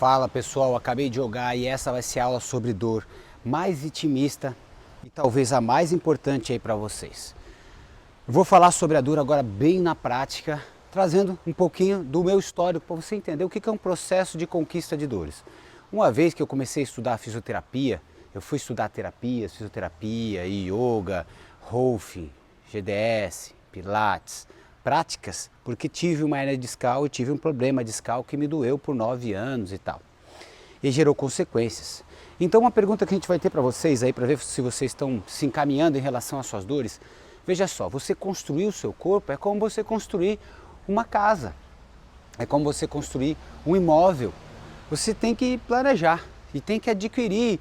Fala pessoal, acabei de jogar e essa vai ser a aula sobre dor mais intimista e talvez a mais importante aí para vocês. Eu vou falar sobre a dor agora bem na prática, trazendo um pouquinho do meu histórico para você entender o que é um processo de conquista de dores. Uma vez que eu comecei a estudar fisioterapia, eu fui estudar terapias, fisioterapia, yoga, Rolfing, GDS, Pilates, práticas, porque tive uma hernia discal e tive um problema discal que me doeu por 9 anos e tal. E gerou consequências. Então uma pergunta que a gente vai ter para vocês aí, para ver se vocês estão se encaminhando em relação às suas dores. Veja só, você construir o seu corpo é como você construir uma casa. É como você construir um imóvel. Você tem que planejar e tem que adquirir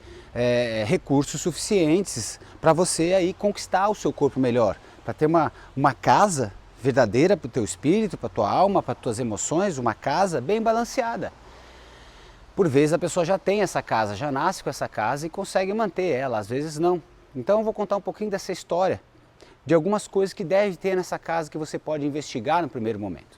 recursos suficientes para você aí conquistar o seu corpo melhor. Para ter uma casa verdadeira para o teu espírito, para a tua alma, para as tuas emoções, uma casa bem balanceada. Por vezes a pessoa já tem essa casa, já nasce com essa casa e consegue manter ela, às vezes não. Então eu vou contar um pouquinho dessa história, de algumas coisas que deve ter nessa casa que você pode investigar no primeiro momento.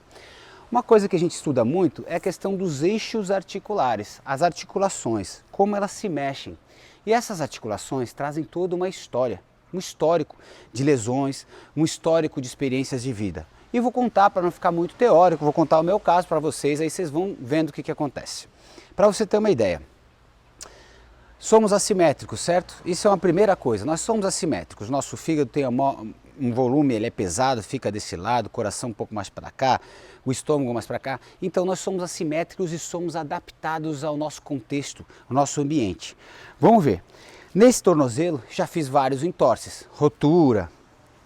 Uma coisa que a gente estuda muito é a questão dos eixos articulares, as articulações, como elas se mexem. E essas articulações trazem toda uma história. Um histórico de lesões, um histórico de experiências de vida. E vou contar, para não ficar muito teórico, vou contar o meu caso para vocês, aí vocês vão vendo o que acontece. Para você ter uma ideia, somos assimétricos, certo? Isso é uma primeira coisa, nós somos assimétricos, nosso fígado tem um volume, ele é pesado, fica desse lado, o coração um pouco mais para cá, o estômago mais para cá, então nós somos assimétricos e somos adaptados ao nosso contexto, ao nosso ambiente. Vamos ver. Nesse tornozelo já fiz vários entorses, rotura,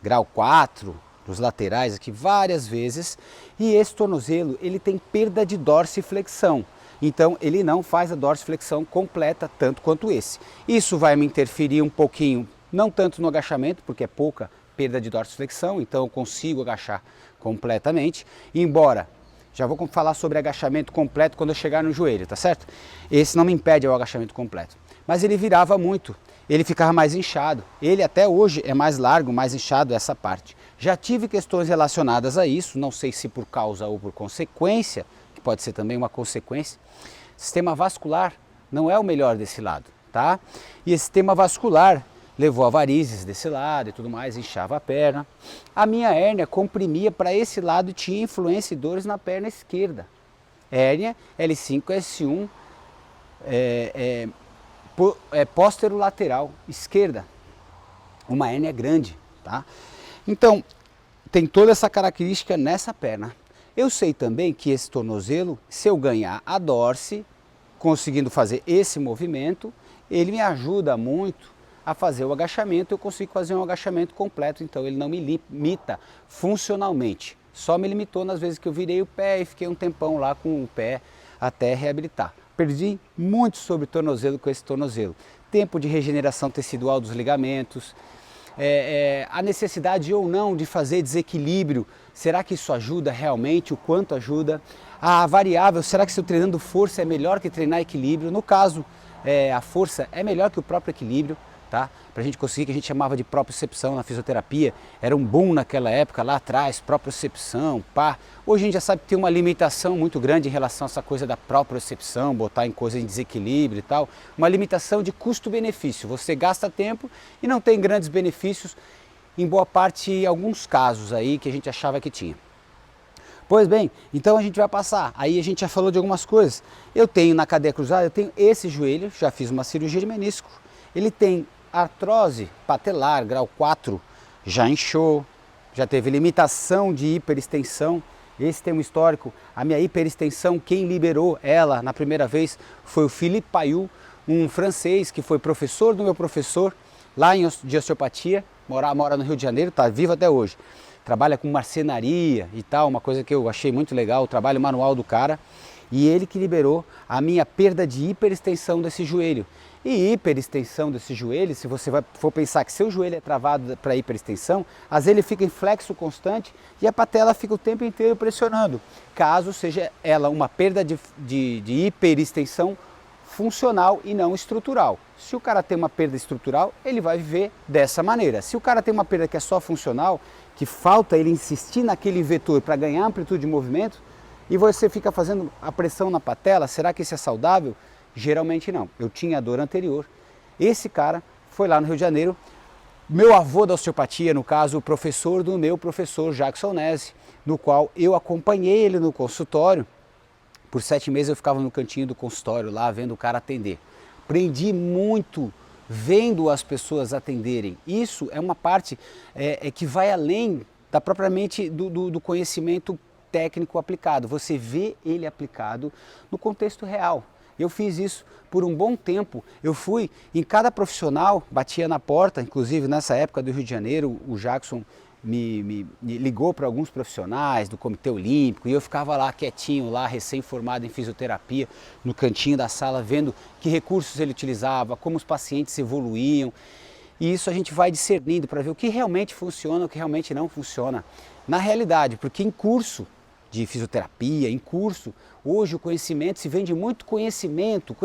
grau 4, dos laterais aqui várias vezes, e esse tornozelo ele tem perda de dorsiflexão, então ele não faz a dorsiflexão completa tanto quanto esse. Isso vai me interferir um pouquinho, não tanto no agachamento, porque é pouca perda de dorsiflexão, então eu consigo agachar completamente, embora já vou falar sobre agachamento completo quando eu chegar no joelho, tá certo? Esse não me impede o agachamento completo. Mas ele virava muito, ele ficava mais inchado. Ele até hoje é mais largo, mais inchado essa parte. Já tive questões relacionadas a isso, não sei se por causa ou por consequência, que pode ser também uma consequência. Sistema vascular não é o melhor desse lado, tá? E esse sistema vascular levou a varizes desse lado e tudo mais, inchava a perna. A minha hérnia comprimia para esse lado e tinha influência e dores na perna esquerda. Hérnia L5-S1 póstero-lateral esquerda, uma hérnia grande, tá? Então, tem toda essa característica nessa perna. Eu sei também que esse tornozelo, se eu ganhar a dorse, conseguindo fazer esse movimento, ele me ajuda muito a fazer o agachamento, eu consigo fazer um agachamento completo, então ele não me limita funcionalmente, só me limitou nas vezes que eu virei o pé e fiquei um tempão lá com o pé até reabilitar. Perdi muito sobre tornozelo com esse tornozelo. Tempo de regeneração tecidual dos ligamentos, a necessidade ou não de fazer desequilíbrio, será que isso ajuda realmente, o quanto ajuda? A variável, será que se eu treinando força é melhor que treinar equilíbrio? No caso, a força é melhor que o próprio equilíbrio, tá? Para a gente conseguir, que a gente chamava de propriocepção na fisioterapia, era um boom naquela época, lá atrás, propriocepção, pá. Hoje a gente já sabe que tem uma limitação muito grande em relação a essa coisa da propriocepção, botar em coisa em desequilíbrio e tal, uma limitação de custo-benefício, você gasta tempo e não tem grandes benefícios, em boa parte, em alguns casos aí que a gente achava que tinha. Pois bem, então a gente vai passar, aí a gente já falou de algumas coisas, eu tenho na cadeia cruzada, eu tenho esse joelho, já fiz uma cirurgia de menisco, ele tem artrose patelar, grau 4, já inchou, já teve limitação de hiperextensão, esse tem um histórico, a minha hiperextensão, quem liberou ela na primeira vez foi o Philippe Payou, um francês que foi professor do meu professor, lá de osteopatia, mora no Rio de Janeiro, está vivo até hoje, trabalha com marcenaria e tal, uma coisa que eu achei muito legal, o trabalho manual do cara, e ele que liberou a minha perda de hiperextensão desse joelho. E hiperextensão desse joelho, se você for pensar que seu joelho é travado para hiperextensão, às vezes ele fica em flexo constante e a patela fica o tempo inteiro pressionando, caso seja ela uma perda de hiperextensão funcional e não estrutural. Se o cara tem uma perda estrutural, ele vai viver dessa maneira. Se o cara tem uma perda que é só funcional, que falta ele insistir naquele vetor para ganhar amplitude de movimento, e você fica fazendo a pressão na patela, será que isso é saudável? Geralmente não. Eu tinha dor anterior. Esse cara foi lá no Rio de Janeiro, meu avô da osteopatia, no caso, o professor do meu professor Jackson Nese, no qual eu acompanhei ele no consultório. Por 7 meses eu ficava no cantinho do consultório lá, vendo o cara atender. Aprendi muito vendo as pessoas atenderem. Isso é uma parte que vai além da propriamente do conhecimento técnico aplicado. Você vê ele aplicado no contexto real. Eu fiz isso por um bom tempo. Eu fui em cada profissional, batia na porta, inclusive nessa época do Rio de Janeiro, o Jackson me ligou para alguns profissionais do Comitê Olímpico e eu ficava lá quietinho, lá recém-formado em fisioterapia, no cantinho da sala, vendo que recursos ele utilizava, como os pacientes evoluíam. E isso a gente vai discernindo para ver o que realmente funciona, o que realmente não funciona na realidade, porque em curso de fisioterapia, em curso, hoje o conhecimento, se vende muito conhecimento,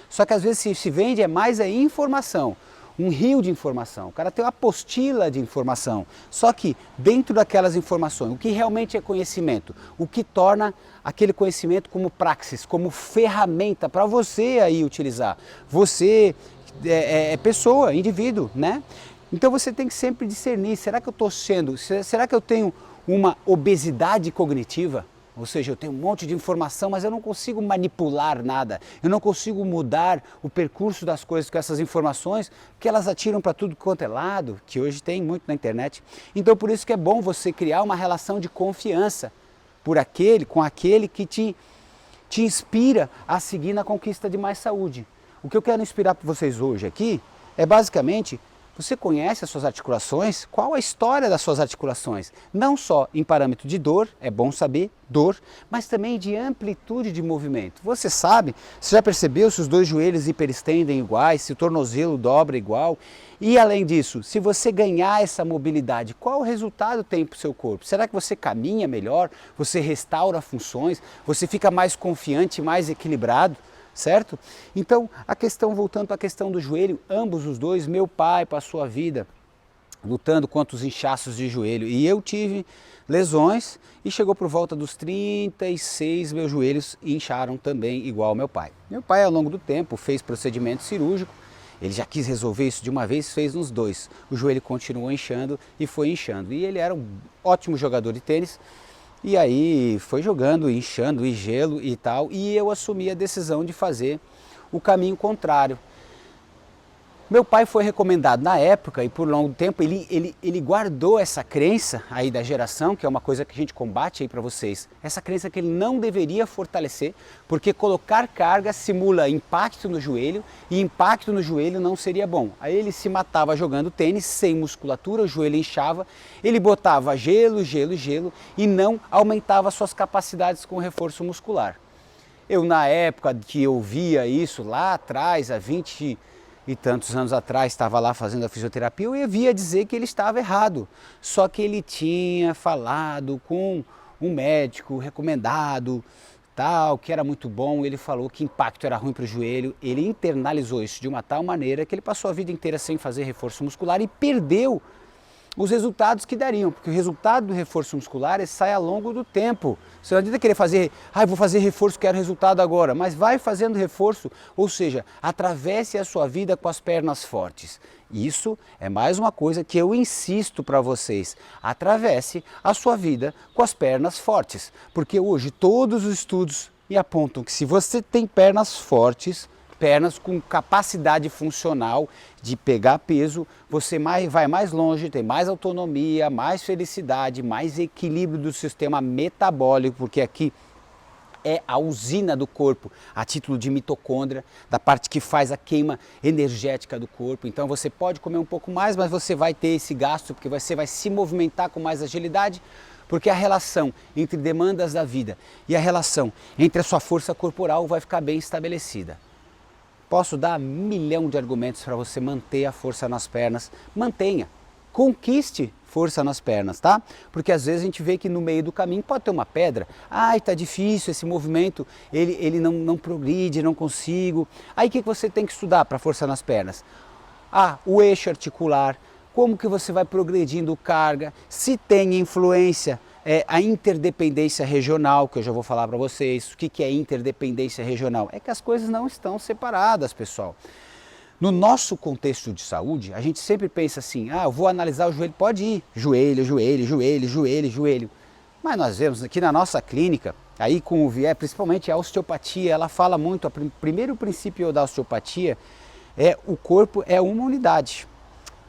só que às vezes se vende mais a informação, um rio de informação, o cara tem uma apostila de informação, só que dentro daquelas informações, o que realmente é conhecimento, o que torna aquele conhecimento como praxis, como ferramenta para você aí utilizar, você é pessoa, indivíduo, né? Então você tem que sempre discernir, será que eu estou será que eu tenho uma obesidade cognitiva? Ou seja, eu tenho um monte de informação, mas eu não consigo manipular nada, eu não consigo mudar o percurso das coisas com essas informações, que elas atiram para tudo quanto é lado, que hoje tem muito na internet. Então por isso que é bom você criar uma relação de confiança com aquele que te inspira a seguir na conquista de mais saúde. O que eu quero inspirar para vocês hoje aqui é basicamente, você conhece as suas articulações? Qual a história das suas articulações? Não só em parâmetro de dor, é bom saber, dor, mas também de amplitude de movimento. Você sabe, você já percebeu se os dois joelhos hiperestendem iguais, se o tornozelo dobra igual? E além disso, se você ganhar essa mobilidade, qual o resultado tem para o seu corpo? Será que você caminha melhor? Você restaura funções? Você fica mais confiante, mais equilibrado? Certo? Então, voltando para a questão do joelho, ambos os dois, meu pai passou a vida lutando contra os inchaços de joelho e eu tive lesões e chegou por volta dos 36, meus joelhos incharam também igual ao meu pai. Meu pai ao longo do tempo fez procedimento cirúrgico, ele já quis resolver isso de uma vez, fez nos dois. O joelho continuou inchando e foi inchando. E ele era um ótimo jogador de tênis. E aí foi jogando, inchando e gelo e tal, e eu assumi a decisão de fazer o caminho contrário. Meu pai foi recomendado na época e por longo tempo ele guardou essa crença aí da geração, que é uma coisa que a gente combate aí para vocês, essa crença que ele não deveria fortalecer, porque colocar carga simula impacto no joelho e impacto no joelho não seria bom. Aí ele se matava jogando tênis sem musculatura, o joelho inchava, ele botava gelo e não aumentava suas capacidades com reforço muscular. Eu na época que eu via isso lá atrás, há 20 e tantos anos atrás, estava lá fazendo a fisioterapia, eu via dizer que ele estava errado. Só que ele tinha falado com um médico recomendado, tal, que era muito bom, ele falou que impacto era ruim para o joelho, ele internalizou isso de uma tal maneira que ele passou a vida inteira sem fazer reforço muscular e perdeu os resultados que dariam, porque o resultado do reforço muscular sai ao longo do tempo. Você não adianta querer fazer, vou fazer reforço, quero resultado agora, mas vai fazendo reforço, ou seja, atravesse a sua vida com as pernas fortes. Isso é mais uma coisa que eu insisto para vocês, atravesse a sua vida com as pernas fortes, porque hoje todos os estudos apontam que se você tem pernas fortes, pernas com capacidade funcional de pegar peso, você vai mais longe, tem mais autonomia, mais felicidade, mais equilíbrio do sistema metabólico, porque aqui é a usina do corpo, a título de mitocôndria, da parte que faz a queima energética do corpo. Então você pode comer um pouco mais, mas você vai ter esse gasto, porque você vai se movimentar com mais agilidade, porque a relação entre demandas da vida e a relação entre a sua força corporal vai ficar bem estabelecida. Posso dar 1 milhão de argumentos para você manter a força nas pernas. Mantenha, conquiste força nas pernas, tá? Porque às vezes a gente vê que no meio do caminho pode ter uma pedra. Tá difícil esse movimento, ele não progride, não consigo. Aí o que você tem que estudar para força nas pernas? O eixo articular, como que você vai progredindo carga, se tem influência a interdependência regional, que eu já vou falar para vocês. O que é interdependência regional? É que as coisas não estão separadas, pessoal. No nosso contexto de saúde, a gente sempre pensa assim, eu vou analisar o joelho, pode ir, joelho, joelho, joelho, joelho, joelho. Mas nós vemos aqui na nossa clínica, aí com o viés, principalmente a osteopatia, ela fala muito, o primeiro princípio da osteopatia é o corpo é uma unidade.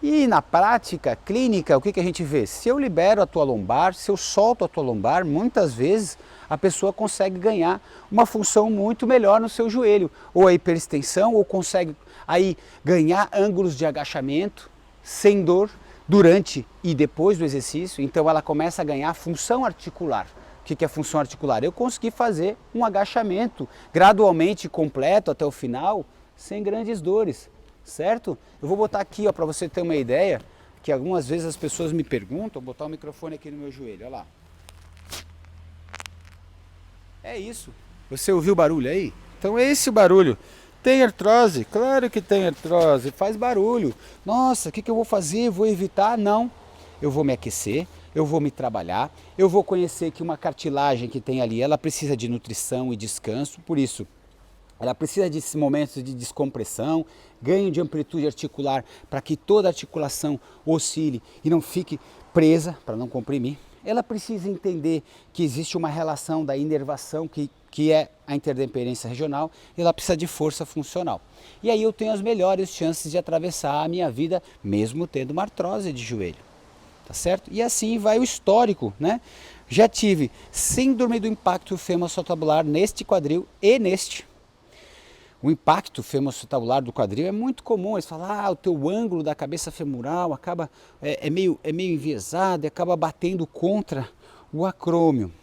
E na prática clínica, o que a gente vê? Se eu libero a tua lombar, se eu solto a tua lombar, muitas vezes a pessoa consegue ganhar uma função muito melhor no seu joelho, ou a hiperextensão, ou consegue aí ganhar ângulos de agachamento sem dor durante e depois do exercício. Então ela começa a ganhar função articular. O que é função articular? Eu consegui fazer um agachamento gradualmente completo até o final, sem grandes dores, certo? Eu vou botar aqui para você ter uma ideia, que algumas vezes as pessoas me perguntam, vou botar o microfone aqui no meu joelho, olha lá. É isso. Você ouviu o barulho aí? Então é esse o barulho. Tem artrose? Claro que tem artrose, faz barulho. Nossa, o que eu vou fazer? Vou evitar? Não. Eu vou me aquecer, eu vou me trabalhar, eu vou conhecer que uma cartilagem que tem ali, ela precisa de nutrição e descanso, por isso ela precisa desses momentos de descompressão, ganho de amplitude articular para que toda a articulação oscile e não fique presa, para não comprimir. Ela precisa entender que existe uma relação da inervação, que é a interdependência regional, e ela precisa de força funcional. E aí eu tenho as melhores chances de atravessar a minha vida, mesmo tendo uma artrose de joelho. Tá certo? E assim vai o histórico, né? Já tive síndrome do impacto femoacetabular neste quadril e neste. O impacto femoacetabular do quadril é muito comum. Eles falam, o teu ângulo da cabeça femoral acaba é meio enviesado e acaba batendo contra o acrômio.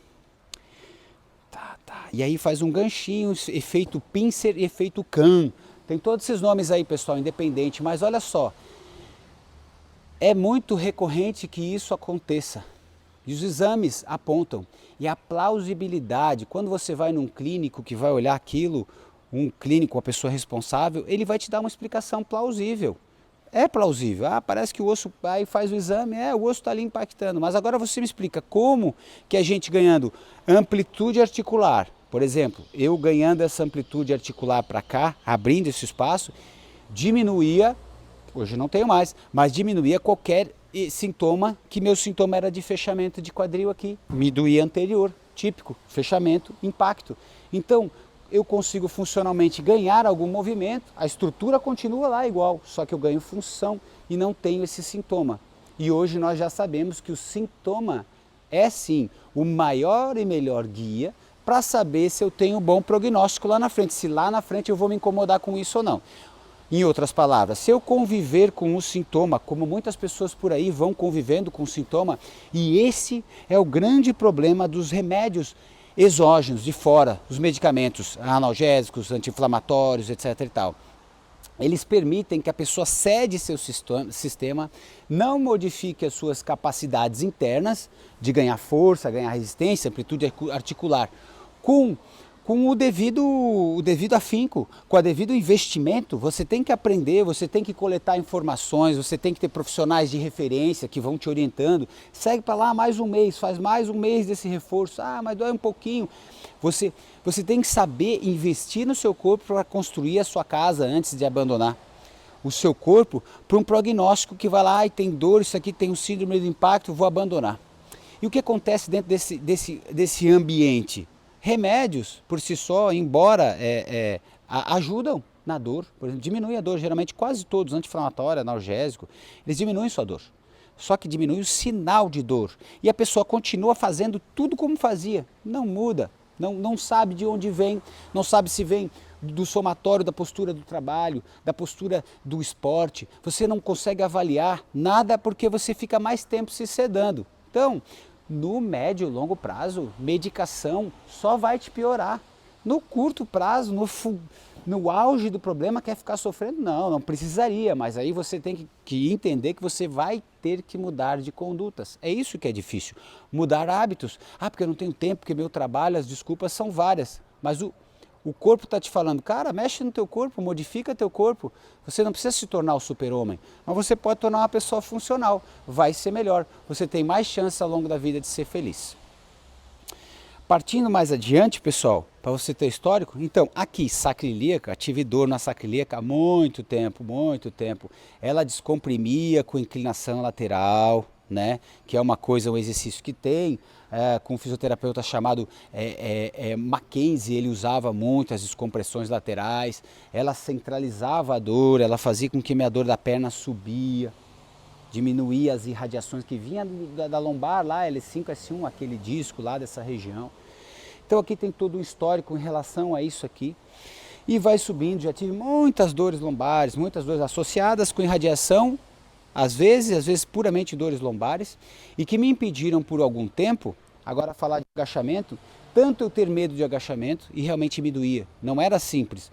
Tá. E aí faz um ganchinho, efeito pincer e efeito Kahn. Tem todos esses nomes aí, pessoal, independente. Mas olha só, é muito recorrente que isso aconteça. E os exames apontam. E a plausibilidade, quando você vai num clínico que vai olhar aquilo, um clínico, a pessoa responsável, ele vai te dar uma explicação plausível. É plausível. Parece que o osso, aí faz o exame, o osso está ali impactando. Mas agora você me explica como que a gente ganhando amplitude articular, por exemplo, eu ganhando essa amplitude articular para cá, abrindo esse espaço, diminuía, hoje não tenho mais, mas diminuía qualquer sintoma, que meu sintoma era de fechamento de quadril aqui, me doía anterior, típico, fechamento, impacto. Então, eu consigo funcionalmente ganhar algum movimento, a estrutura continua lá igual, só que eu ganho função e não tenho esse sintoma. E hoje nós já sabemos que o sintoma é sim o maior e melhor guia para saber se eu tenho um bom prognóstico lá na frente, se lá na frente eu vou me incomodar com isso ou não. Em outras palavras, se eu conviver com o sintoma, como muitas pessoas por aí vão convivendo com o sintoma, e esse é o grande problema dos remédios exógenos, de fora, os medicamentos analgésicos, anti-inflamatórios, etc. e tal. Eles permitem que a pessoa cede seu sistema, não modifique as suas capacidades internas de ganhar força, ganhar resistência, amplitude articular, com o devido afinco, com o devido investimento. Você tem que aprender, você tem que coletar informações, você tem que ter profissionais de referência que vão te orientando. Segue para lá mais um mês, faz mais um mês desse reforço. Mas dói um pouquinho. Você tem que saber investir no seu corpo para construir a sua casa antes de abandonar o seu corpo para um prognóstico que vai lá e tem dor, isso aqui tem um síndrome do impacto, vou abandonar. E o que acontece dentro desse ambiente? Remédios, por si só, embora ajudam na dor, por exemplo, diminuem a dor, geralmente quase todos, anti-inflamatório, analgésico, eles diminuem sua dor. Só que diminui o sinal de dor. E a pessoa continua fazendo tudo como fazia, não muda, não sabe de onde vem, não sabe se vem do somatório da postura do trabalho, da postura do esporte. Você não consegue avaliar nada porque você fica mais tempo se sedando. Então, no médio e longo prazo, medicação só vai te piorar. No curto prazo, no auge do problema, quer ficar sofrendo? Não precisaria, mas aí você tem que entender que você vai ter que mudar de condutas. É isso que é difícil, mudar hábitos. Porque eu não tenho tempo, porque meu trabalho, as desculpas são várias. Mas O corpo está te falando, cara, mexe no teu corpo, modifica teu corpo. Você não precisa se tornar o super-homem, mas você pode tornar uma pessoa funcional. Vai ser melhor. Você tem mais chance ao longo da vida de ser feliz. Partindo mais adiante, pessoal, para você ter histórico, então aqui, sacroiliaca, tive dor na sacroiliaca há muito tempo, muito tempo. Ela descomprimia com inclinação lateral, né? Que é uma coisa, um exercício que tem, com um fisioterapeuta chamado Mackenzie, ele usava muito as descompressões laterais, ela centralizava a dor, ela fazia com que minha dor da perna subia, diminuía as irradiações que vinham da lombar lá, L5, S1, aquele disco lá dessa região. Então aqui tem todo um histórico em relação a isso aqui. E vai subindo, já tive muitas dores lombares, muitas dores associadas com irradiação, às vezes puramente dores lombares, e que me impediram por algum tempo, agora falar de agachamento, tanto eu ter medo de agachamento e realmente me doía. Não era simples.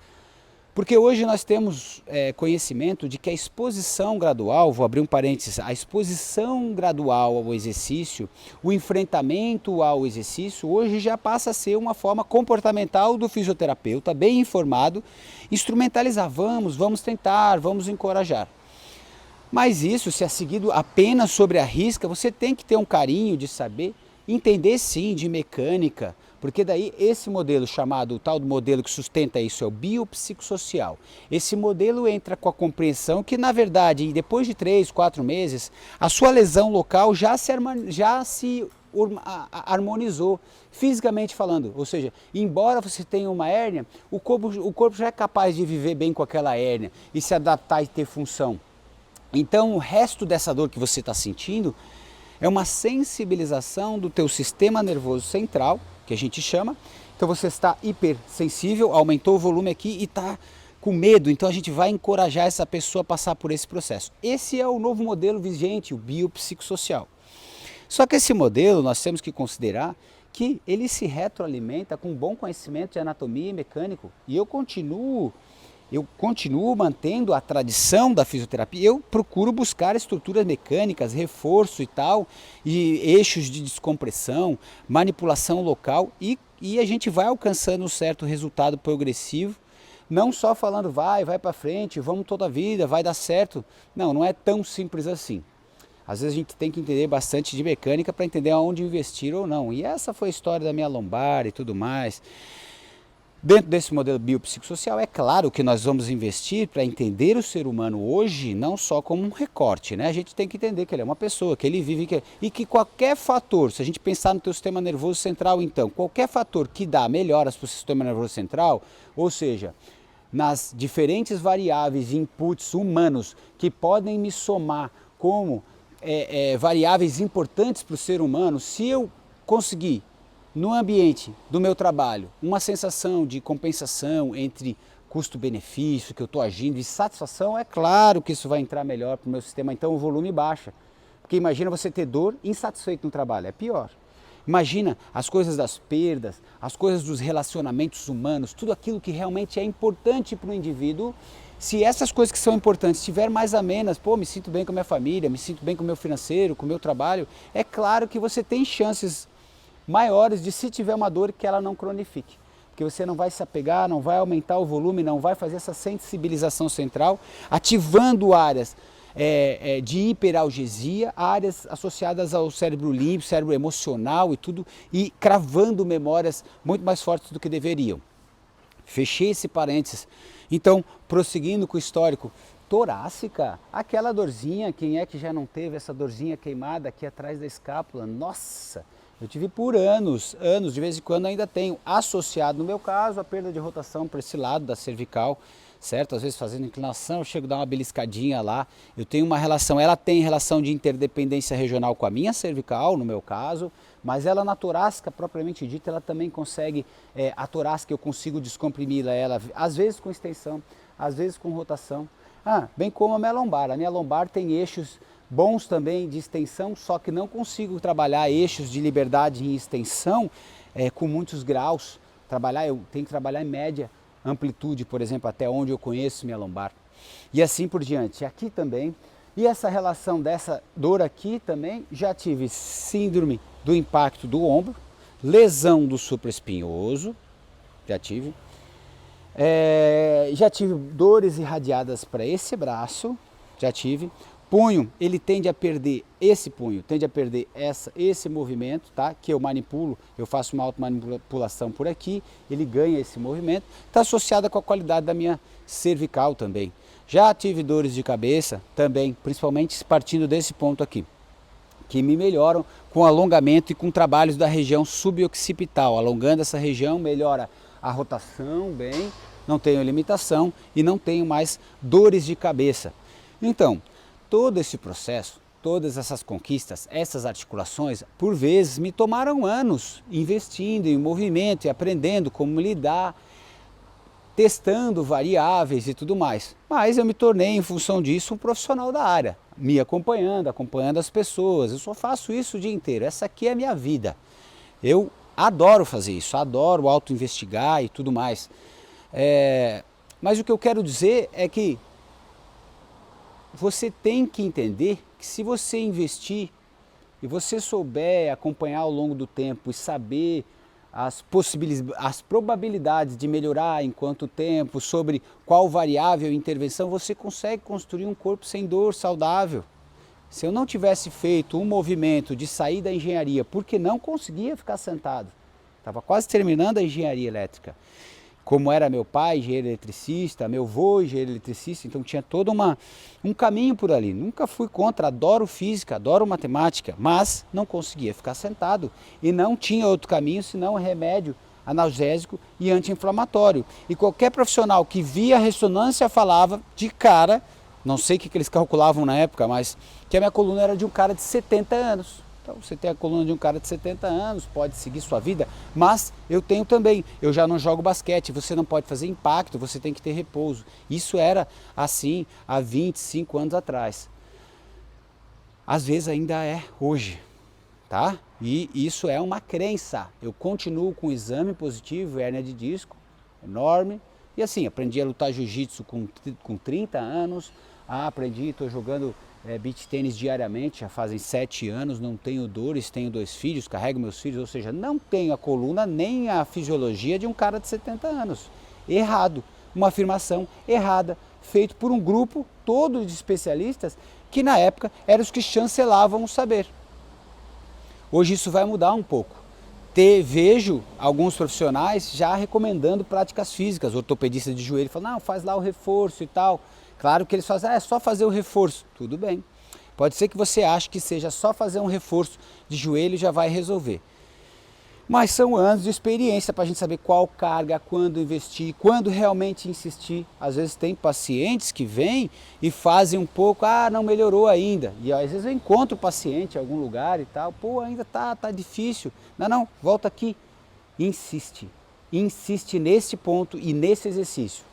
Porque hoje nós temos conhecimento de que a exposição gradual, vou abrir um parênteses, a exposição gradual ao exercício, o enfrentamento ao exercício, hoje já passa a ser uma forma comportamental do fisioterapeuta, bem informado, instrumentalizar, vamos tentar, vamos encorajar. Mas isso, se é seguido apenas sobre a risca, você tem que ter um carinho de saber, entender sim de mecânica, porque daí esse modelo chamado, o tal do modelo que sustenta isso é o biopsicossocial. Esse modelo entra com a compreensão que na verdade depois de 3, 4 meses, a sua lesão local já se harmonizou, fisicamente falando. Ou seja, embora você tenha uma hérnia, o corpo já é capaz de viver bem com aquela hérnia e se adaptar e ter função. Então o resto dessa dor que você está sentindo é uma sensibilização do teu sistema nervoso central, que a gente chama. Então você está hipersensível, aumentou o volume aqui e está com medo, então a gente vai encorajar essa pessoa a passar por esse processo. Esse é o novo modelo vigente, o biopsicossocial. Só que esse modelo nós temos que considerar que ele se retroalimenta com bom conhecimento de anatomia e mecânico, e eu continuo mantendo a tradição da fisioterapia, eu procuro buscar estruturas mecânicas, reforço e tal, e eixos de descompressão, manipulação local, e a gente vai alcançando um certo resultado progressivo, não só falando vai para frente, vamos toda a vida, vai dar certo. Não é tão simples assim. Às vezes a gente tem que entender bastante de mecânica para entender aonde investir ou não. E essa foi a história da minha lombar e tudo mais. Dentro desse modelo biopsicossocial, é claro que nós vamos investir para entender o ser humano hoje, não só como um recorte, né? A gente tem que entender que ele é uma pessoa, que ele vive, e que qualquer fator, se a gente pensar no teu sistema nervoso central, então, qualquer fator que dá melhoras para o sistema nervoso central, ou seja, nas diferentes variáveis e inputs humanos que podem me somar como variáveis importantes para o ser humano, se eu conseguir no ambiente do meu trabalho, uma sensação de compensação entre custo-benefício, que eu estou agindo, e satisfação, é claro que isso vai entrar melhor para o meu sistema, então o volume baixa. Porque imagina você ter dor insatisfeito no trabalho, é pior. Imagina as coisas das perdas, as coisas dos relacionamentos humanos, tudo aquilo que realmente é importante para o indivíduo. Se essas coisas que são importantes estiver mais amenas, me sinto bem com a minha família, me sinto bem com o meu financeiro, com o meu trabalho, é claro que você tem chances maiores de, se tiver uma dor, que ela não cronifique. Porque você não vai se apegar, não vai aumentar o volume, não vai fazer essa sensibilização central, ativando áreas de hiperalgesia, áreas associadas ao cérebro límbico, cérebro emocional e tudo, e cravando memórias muito mais fortes do que deveriam. Fechei esse parênteses. Então, prosseguindo com o histórico, torácica, aquela dorzinha, quem é que já não teve essa dorzinha queimada aqui atrás da escápula? Nossa! Eu tive por anos, de vez em quando ainda tenho, associado no meu caso a perda de rotação para esse lado da cervical, certo? Às vezes fazendo inclinação, eu chego a dar uma beliscadinha lá, eu tenho uma relação, ela tem relação de interdependência regional com a minha cervical, no meu caso, mas ela na torácica, propriamente dita, ela também consegue, a torácica eu consigo descomprimir ela, às vezes com extensão, às vezes com rotação, bem como a minha lombar tem eixos bons também de extensão, só que não consigo trabalhar eixos de liberdade em extensão com muitos graus. Eu tenho que trabalhar em média amplitude, por exemplo, até onde eu conheço minha lombar. E assim por diante. Aqui também. E essa relação dessa dor aqui também, já tive síndrome do impacto do ombro, lesão do supraespinhoso, já tive, Já tive dores irradiadas para esse braço, já tive. Punho, ele tende a perder, esse punho tende a perder esse movimento, tá? Que eu manipulo, eu faço uma automanipulação por aqui, ele ganha esse movimento, está associada com a qualidade da minha cervical também. Já tive dores de cabeça também, principalmente partindo desse ponto aqui, que me melhoram com alongamento e com trabalhos da região suboccipital. Alongando essa região melhora a rotação bem, não tenho limitação e não tenho mais dores de cabeça. Então, todo esse processo, todas essas conquistas, essas articulações, por vezes me tomaram anos investindo em movimento e aprendendo como lidar, testando variáveis e tudo mais. Mas eu me tornei, em função disso, um profissional da área, me acompanhando as pessoas. Eu só faço isso o dia inteiro, essa aqui é a minha vida. Eu adoro fazer isso, adoro auto-investigar e tudo mais. Mas o que eu quero dizer é que você tem que entender que se você investir e você souber acompanhar ao longo do tempo e saber as probabilidades de melhorar em quanto tempo, sobre qual variável e intervenção, você consegue construir um corpo sem dor, saudável. Se eu não tivesse feito um movimento de sair da engenharia, porque não conseguia ficar sentado, estava quase terminando a engenharia elétrica, como era meu pai, engenheiro eletricista, meu avô, engenheiro eletricista, então tinha todo um caminho por ali. Nunca fui contra, adoro física, adoro matemática, mas não conseguia ficar sentado e não tinha outro caminho senão remédio analgésico e anti-inflamatório. E qualquer profissional que via ressonância falava de cara, não sei o que eles calculavam na época, mas que a minha coluna era de um cara de 70 anos. Então você tem a coluna de um cara de 70 anos, pode seguir sua vida, mas eu tenho também, eu já não jogo basquete, você não pode fazer impacto, você tem que ter repouso. Isso era assim há 25 anos atrás. Às vezes ainda é hoje, tá? E isso é uma crença. Eu continuo com exame positivo, hérnia de disco, enorme, e assim, aprendi a lutar jiu-jitsu com 30 anos, estou jogando beach tênis diariamente, já fazem 7 anos, não tenho dores, tenho 2 filhos, carrego meus filhos, ou seja, não tenho a coluna nem a fisiologia de um cara de 70 anos. Errado, uma afirmação errada, feito por um grupo todo de especialistas que na época eram os que chancelavam o saber. Hoje isso vai mudar um pouco. Vejo alguns profissionais já recomendando práticas físicas, ortopedistas de joelho, falam, não, faz lá o reforço e tal. Claro que eles fazem, é só fazer o reforço. Tudo bem. Pode ser que você ache que seja só fazer um reforço de joelho e já vai resolver. Mas são anos de experiência para a gente saber qual carga, quando investir, quando realmente insistir. Às vezes tem pacientes que vêm e fazem um pouco, não melhorou ainda. E às vezes eu encontro o paciente em algum lugar e tal, ainda tá difícil. Não, volta aqui. Insiste. Insiste nesse ponto e nesse exercício.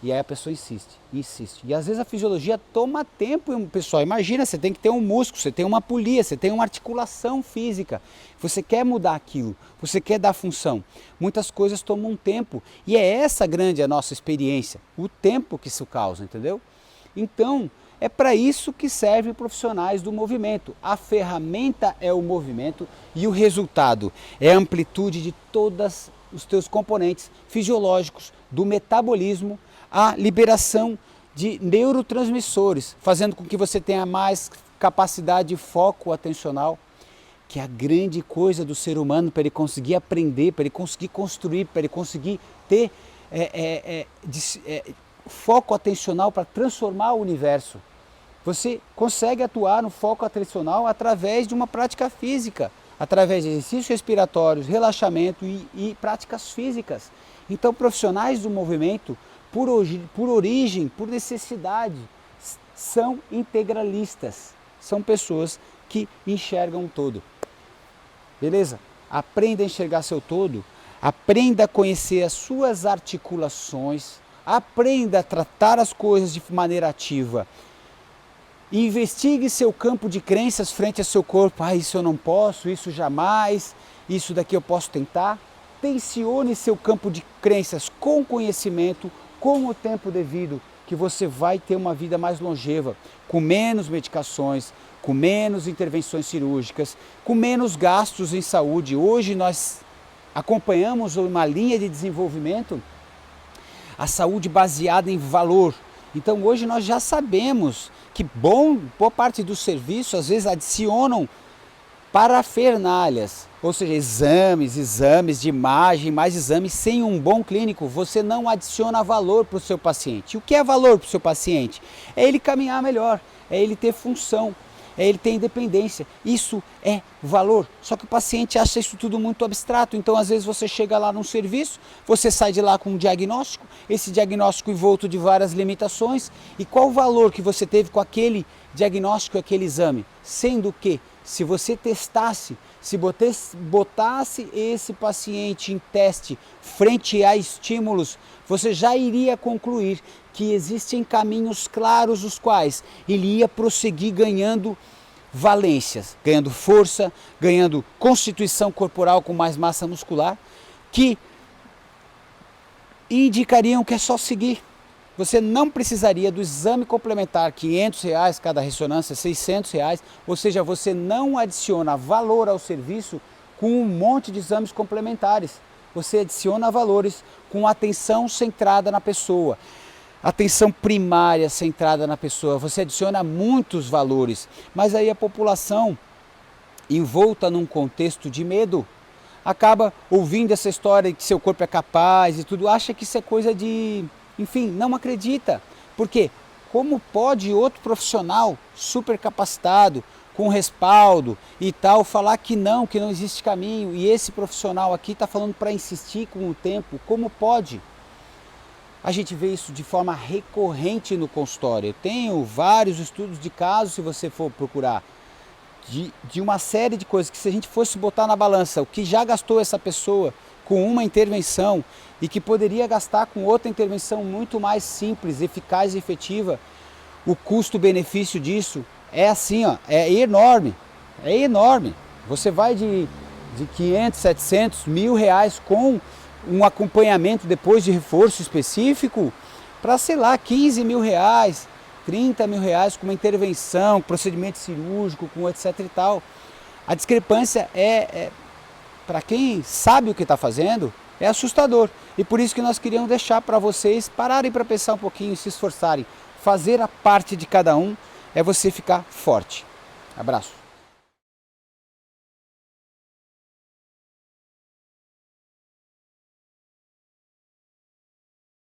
E aí a pessoa insiste. E às vezes a fisiologia toma tempo, pessoal. Imagina, você tem que ter um músculo, você tem uma polia, você tem uma articulação física. Você quer mudar aquilo, você quer dar função. Muitas coisas tomam tempo. E é essa grande a nossa experiência, o tempo que isso causa, entendeu? Então, é para isso que servem profissionais do movimento. A ferramenta é o movimento e o resultado é a amplitude de todos os teus componentes fisiológicos, do metabolismo, a liberação de neurotransmissores, fazendo com que você tenha mais capacidade de foco atencional, que é a grande coisa do ser humano para ele conseguir aprender, para ele conseguir construir, para ele conseguir ter foco atencional para transformar o universo. Você consegue atuar no foco atencional através de uma prática física, através de exercícios respiratórios, relaxamento e práticas físicas. Então, profissionais do movimento, por origem, por necessidade, são integralistas. São pessoas que enxergam o todo. Beleza? Aprenda a enxergar seu todo, aprenda a conhecer as suas articulações, aprenda a tratar as coisas de maneira ativa. Investigue seu campo de crenças frente ao seu corpo. Isso eu não posso, isso jamais, isso daqui eu posso tentar. Tensione seu campo de crenças com conhecimento, com o tempo devido, que você vai ter uma vida mais longeva, com menos medicações, com menos intervenções cirúrgicas, com menos gastos em saúde. Hoje nós acompanhamos uma linha de desenvolvimento a saúde baseada em valor. Então hoje nós já sabemos que boa parte dos serviços às vezes adicionam parafernálias, ou seja, exames de imagem, mais exames. Sem um bom clínico, você não adiciona valor para o seu paciente. O que é valor para o seu paciente? É ele caminhar melhor, é ele ter função, é ele ter independência. Isso é valor. Só que o paciente acha isso tudo muito abstrato. Então às vezes você chega lá num serviço, você sai de lá com um diagnóstico, esse diagnóstico envolto de várias limitações. E qual o valor que você teve com aquele diagnóstico, aquele exame? Sendo que se você testasse, se botasse esse paciente em teste frente a estímulos, você já iria concluir que existem caminhos claros os quais ele ia prosseguir ganhando valências, ganhando força, ganhando constituição corporal com mais massa muscular, que indicariam que é só seguir. Você não precisaria do exame complementar, R$500 cada ressonância, R$600, ou seja, você não adiciona valor ao serviço com um monte de exames complementares. Você adiciona valores com atenção centrada na pessoa, atenção primária centrada na pessoa. Você adiciona muitos valores, mas aí a população, envolta num contexto de medo, acaba ouvindo essa história de que seu corpo é capaz e tudo, acha que isso é coisa de... Enfim, não acredita. Porque como pode outro profissional super capacitado, com respaldo e tal, falar que não existe caminho, e esse profissional aqui está falando para insistir com o tempo? Como pode? A gente vê isso de forma recorrente no consultório. Eu tenho vários estudos de casos, se você for procurar, de uma série de coisas que, se a gente fosse botar na balança o que já gastou essa pessoa com uma intervenção e que poderia gastar com outra intervenção muito mais simples, eficaz e efetiva, o custo-benefício disso é assim, ó, é enorme, é enorme. Você vai de 500, 700, R$1.000 com um acompanhamento depois de reforço específico para, sei lá, R$15.000, R$30.000 com uma intervenção, procedimento cirúrgico, com etc e tal. A discrepância para quem sabe o que está fazendo, é assustador. E por isso que nós queríamos deixar para vocês pararem para pensar um pouquinho, se esforçarem. Fazer a parte de cada um é você ficar forte. Abraço.